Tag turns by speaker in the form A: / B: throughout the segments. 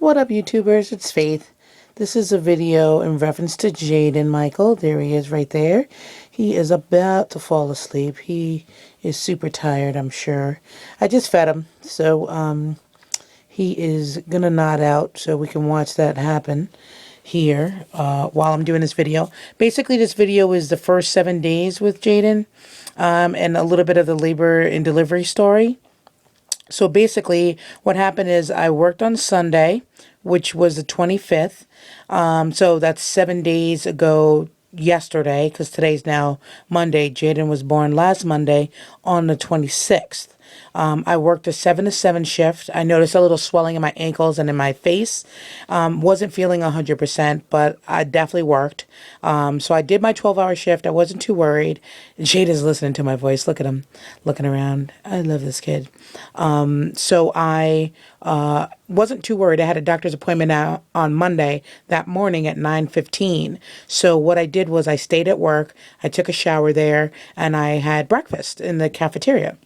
A: What up, YouTubers? It's Faith. This is a video in reference to Jayden Michael. There he is right there. He is about to fall asleep. He is super tired, I'm sure. I just fed him, so he is gonna nod out so we can watch that happen here while I'm doing this video. Basically, this video is the first 7 days with Jayden and a little bit of the labor and delivery story. So basically, what happened is I worked on Sunday, which was the 25th. So that's 7 days ago yesterday, because today's now Monday. Jayden was born last Monday on the 26th. I worked a 7 to 7 shift. I noticed a little swelling in my ankles and in my face. Wasn't feeling 100%, but I definitely worked. So I did my 12-hour shift. I wasn't too worried. Jade is listening to my voice. Look at him looking around. I love this kid. So I wasn't too worried. I had a doctor's appointment out on Monday that morning at 9:15. So what I did was I stayed at work. I took a shower there and I had breakfast in the cafeteria.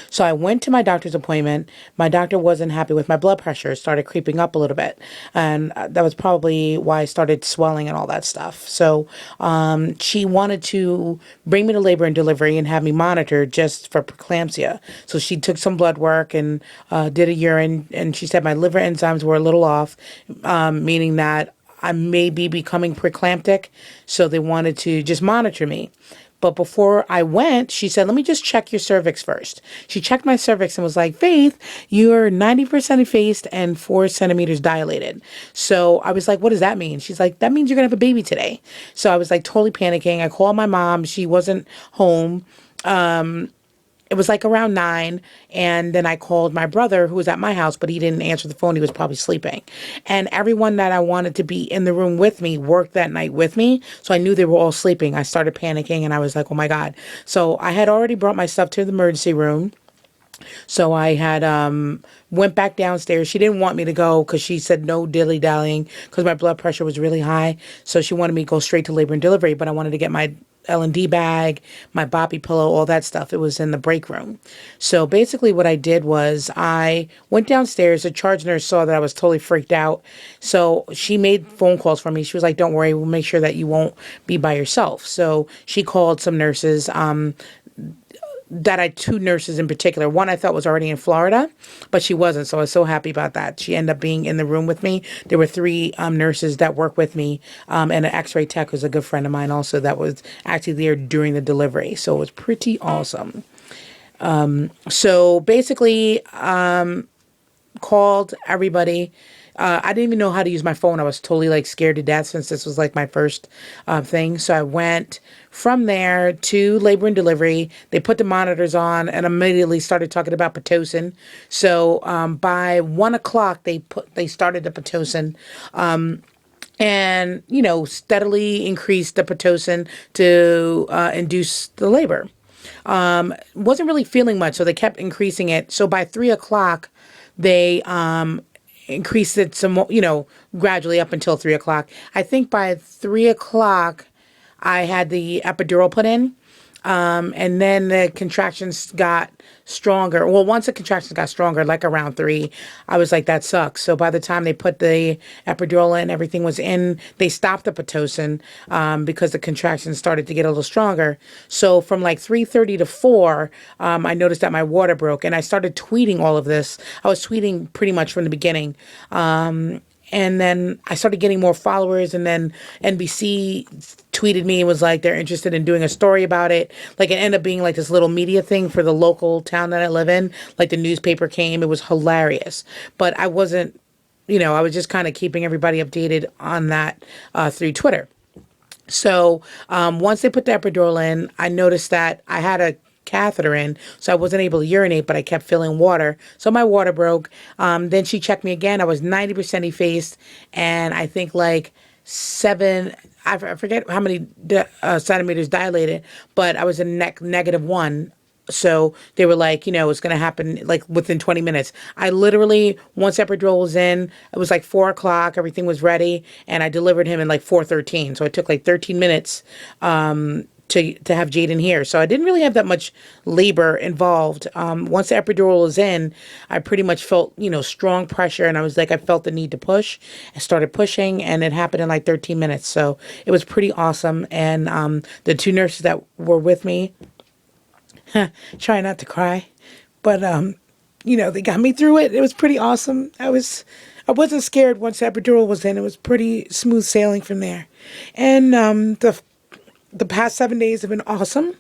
A: So I went to my doctor's appointment. My doctor wasn't happy with my blood pressure. It started creeping up a little bit. And that was probably why I started swelling and all that stuff. So she wanted to bring me to labor and delivery and have me monitored just for preeclampsia. So she took some blood work and did a urine. And she said my liver enzymes were a little off, meaning that I may be becoming preeclamptic. So they wanted to just monitor me. But before I went, she said, let me just check your cervix first. She checked my cervix and was like, Faith, you're 90% effaced and 4 centimeters dilated. So I was like, what does that mean? She's like, that means you're going to have a baby today. So I was like totally panicking. I called my mom. She wasn't home. It was like around 9, and then I called my brother who was at my house, but he didn't answer the phone. He was probably sleeping. And everyone that I wanted to be in the room with me worked that night with me, so I knew they were all sleeping. I started panicking, and I was like, oh my God. So I had already brought my stuff to the emergency room. So I had went back downstairs. She didn't want me to go because she said no dilly-dallying because my blood pressure was really high. So she wanted me to go straight to labor and delivery, but I wanted to get my L&D bag, my boppy pillow, all that stuff. It was in the break room. So basically what I did was I went downstairs. The charge nurse saw that I was totally freaked out. So she made phone calls for me. She was like, don't worry, we'll make sure that you won't be by yourself. So she called some nurses, that I 2 nurses in particular. One I thought was already in Florida, but she wasn't. So I was so happy about that. She ended up being in the room with me. There were 3 nurses that work with me, and an x-ray tech was a good friend of mine also that was actually there during the delivery. So it was pretty awesome. So basically, called everybody. I didn't even know how to use my phone. I was totally like scared to death since this was like my first thing. So I went from there to labor and delivery. They put the monitors on and immediately started talking about Pitocin. So by 1 o'clock, they started the Pitocin. And, you know, steadily increased the Pitocin to induce the labor. Wasn't really feeling much, so they kept increasing it. So by 3 o'clock, they increased it some more, you know, gradually up until 3 o'clock. I think by 3 o'clock, I had the epidural put in. And then the contractions got stronger. Well, once the contractions got stronger, like around 3, I was like, that sucks. So by the time they put the epidural in, everything was in, they stopped the Pitocin, because the contractions started to get a little stronger. So from like 3:30 to 4, I noticed that my water broke and I started tweeting all of this. I was tweeting pretty much from the beginning. And then I started getting more followers, and then NBC tweeted me and was like, they're interested in doing a story about it. Like, it ended up being like this little media thing for the local town that I live in. Like, the newspaper came. It was hilarious. But I wasn't, you know, I was just kind of keeping everybody updated on that through Twitter. So once they put the epidural in, I noticed that I had a catheter in, so I wasn't able to urinate, but I kept feeling water. So my water broke. Then she checked me again. I was 90% effaced, and I think like 7, I forget how many centimeters dilated, but I was in -1. So they were like, you know, it's going to happen like within 20 minutes. I literally, once epidural was in, it was like 4 o'clock, everything was ready, and I delivered him in like 4:13. So it took like 13 minutes to have Jayden here. So I didn't really have that much labor involved. Once the epidural was in, I pretty much felt, strong pressure, and I felt the need to push. I started pushing, and it happened in like 13 minutes. So it was pretty awesome. And the two nurses that were with me, try not to cry, but they got me through it. It was pretty awesome. I wasn't scared once the epidural was in. It was pretty smooth sailing from there. And the past 7 days have been awesome.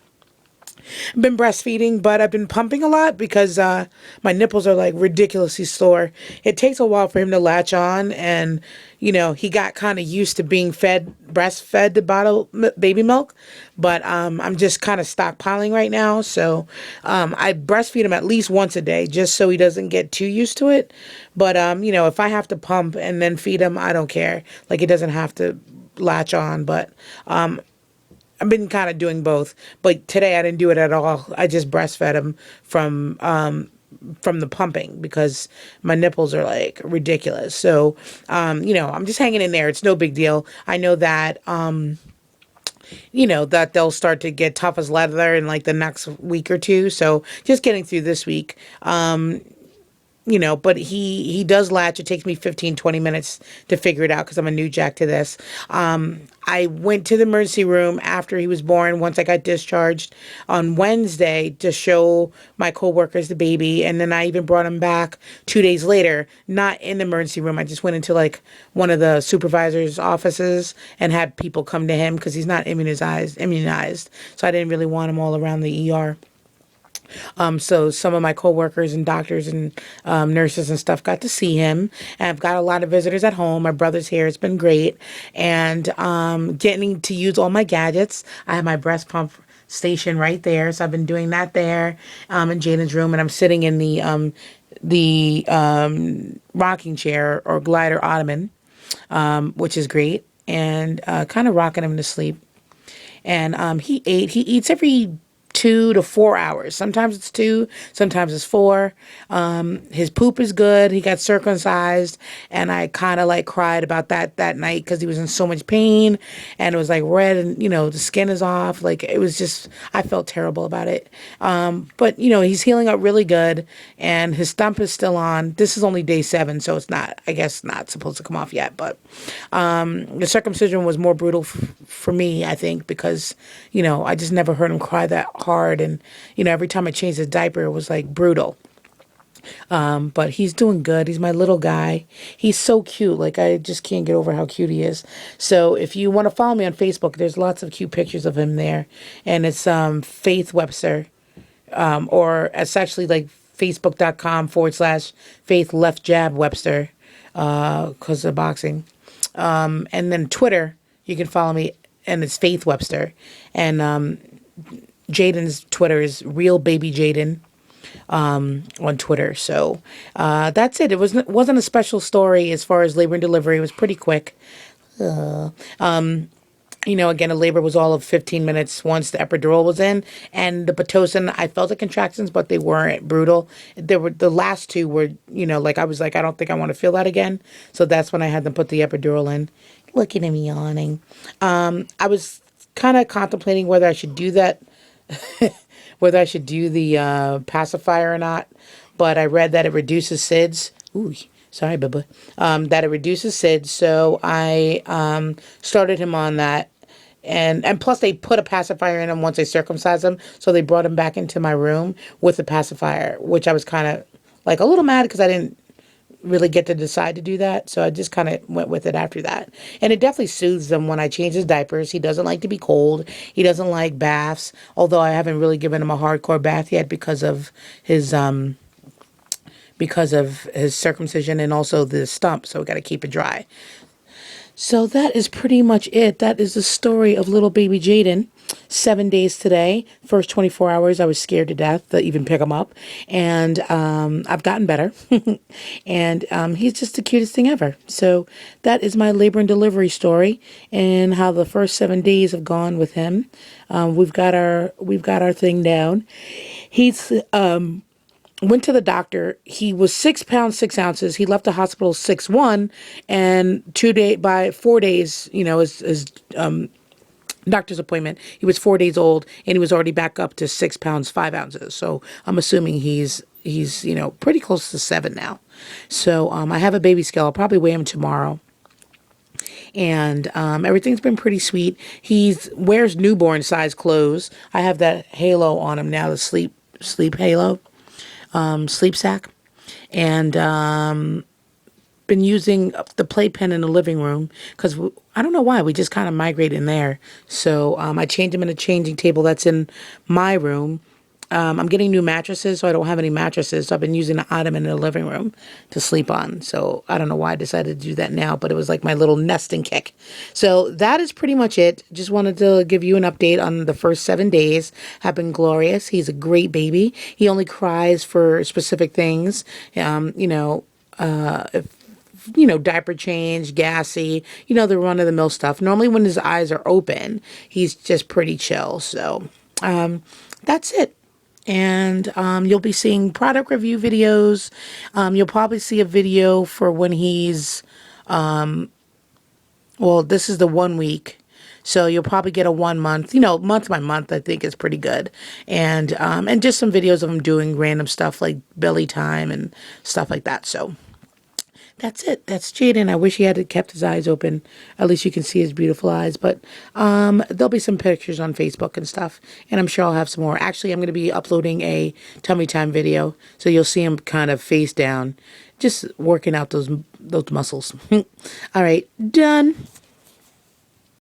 A: I've been breastfeeding, but I've been pumping a lot because my nipples are like ridiculously sore. It takes a while for him to latch on, and he got kind of used to being breastfed the bottle baby milk. But I'm just kind of stockpiling right now, so I breastfeed him at least once a day just so he doesn't get too used to it. But if I have to pump and then feed him, I don't care. Like, he doesn't have to latch on, but I've been kind of doing both, but today I didn't do it at all. I just breastfed him from the pumping because my nipples are like ridiculous. So, I'm just hanging in there. It's no big deal. I know that, that they'll start to get tough as leather in like the next week or two. So just getting through this week. But he does latch. It takes me 15-20 minutes to figure it out because I'm a new jack to this. I went to the emergency room after he was born, once I got discharged on Wednesday, to show my coworkers the baby. And then I even brought him back 2 days later, not in the emergency room. I just went into like one of the supervisor's offices and had people come to him because he's not immunized. So I didn't really want him all around the ER. So some of my coworkers and doctors and nurses and stuff got to see him. And I've got a lot of visitors at home. My brother's here. It's been great. And getting to use all my gadgets. I have my breast pump station right there. So I've been doing that there in Jayden's room. And I'm sitting in the rocking chair or glider ottoman, which is great. And kind of rocking him to sleep. And he eats every 2 to 4 hours. Sometimes it's 2, sometimes it's 4. His poop is good. He got circumcised, and I kind of like cried about that night because he was in so much pain, and it was like red, and the skin is off. Like, it was just, I felt terrible about it. But he's healing up really good, and his stump is still on. This is only day 7, so it's not, I guess, not supposed to come off yet. But the circumcision was more brutal for me, I think, because I just never heard him cry that hard, and every time I changed his diaper, it was like brutal. But he's doing good. He's my little guy. He's so cute. Like, I just can't get over how cute he is. So if you want to follow me on Facebook, there's lots of cute pictures of him there, and it's Faith Webster, or it's actually like facebook.com/Faith Left Jab Webster, because of boxing. And then Twitter, you can follow me, and it's Faith Webster, and Jayden's Twitter is Real Baby Jayden on Twitter. So that's it. It wasn't a special story as far as labor and delivery. It was pretty quick. Again, a labor was all of 15 minutes once the epidural was in, and the Pitocin, I felt the contractions, but they weren't brutal. The last 2 were, I was like, I don't think I want to feel that again. So that's when I had them put the epidural in. Looking at me yawning. I was kind of contemplating whether I should do that. Whether I should do the pacifier or not, but I read that it reduces SIDS. Ooh, sorry, Bubba. That it reduces SIDS, so I started him on that. And plus, they put a pacifier in him once they circumcised him, so they brought him back into my room with the pacifier, which I was kind of like a little mad because I didn't really get to decide to do that. So I just kind of went with it after that. And it definitely soothes him when I change his diapers. He doesn't like to be cold. He doesn't like baths, although I haven't really given him a hardcore bath yet because of his circumcision and also the stump. So we got to keep it dry. So that is pretty much it. That is the story of little baby Jayden. 7 days today. First 24 hours, I was scared to death to even pick him up. And I've gotten better. And he's just the cutest thing ever. So that is my labor and delivery story and how the first 7 days have gone with him. We've got our thing down. He's went to the doctor. He was 6 pounds 6 ounces. He left the hospital 6'1", and by 4 days, his doctor's appointment. He was 4 days old and he was already back up to 6 pounds, 5 ounces. So I'm assuming he's, you know, pretty close to 7 now. So, I have a baby scale. I'll probably weigh him tomorrow. And, everything's been pretty sweet. He wears newborn size clothes. I have that halo on him now, the sleep halo, sleep sack. And, been using the playpen in the living room because I don't know why, we just kind of migrate in there. So I changed him in a changing table that's in my room. I'm getting new mattresses, so I don't have any mattresses. So I've been using the ottoman in the living room to sleep on. So I don't know why I decided to do that now, but it was like my little nesting kick. So that is pretty much it. Just wanted to give you an update on the first 7 days. Have been glorious. He's a great baby. He only cries for specific things. If diaper change, gassy, the run-of-the-mill stuff. Normally when his eyes are open, he's just pretty chill. So that's it. And you'll be seeing product review videos. You'll probably see a video for when he's, this is the 1 week. So you'll probably get a 1 month, month by month, I think is pretty good. And just some videos of him doing random stuff like belly time and stuff like that. So that's it. That's Jayden. I wish he had kept his eyes open. At least you can see his beautiful eyes. But there'll be some pictures on Facebook and stuff. And I'm sure I'll have some more. Actually, I'm going to be uploading a tummy time video. So you'll see him kind of face down. Just working out those muscles. All right. Done.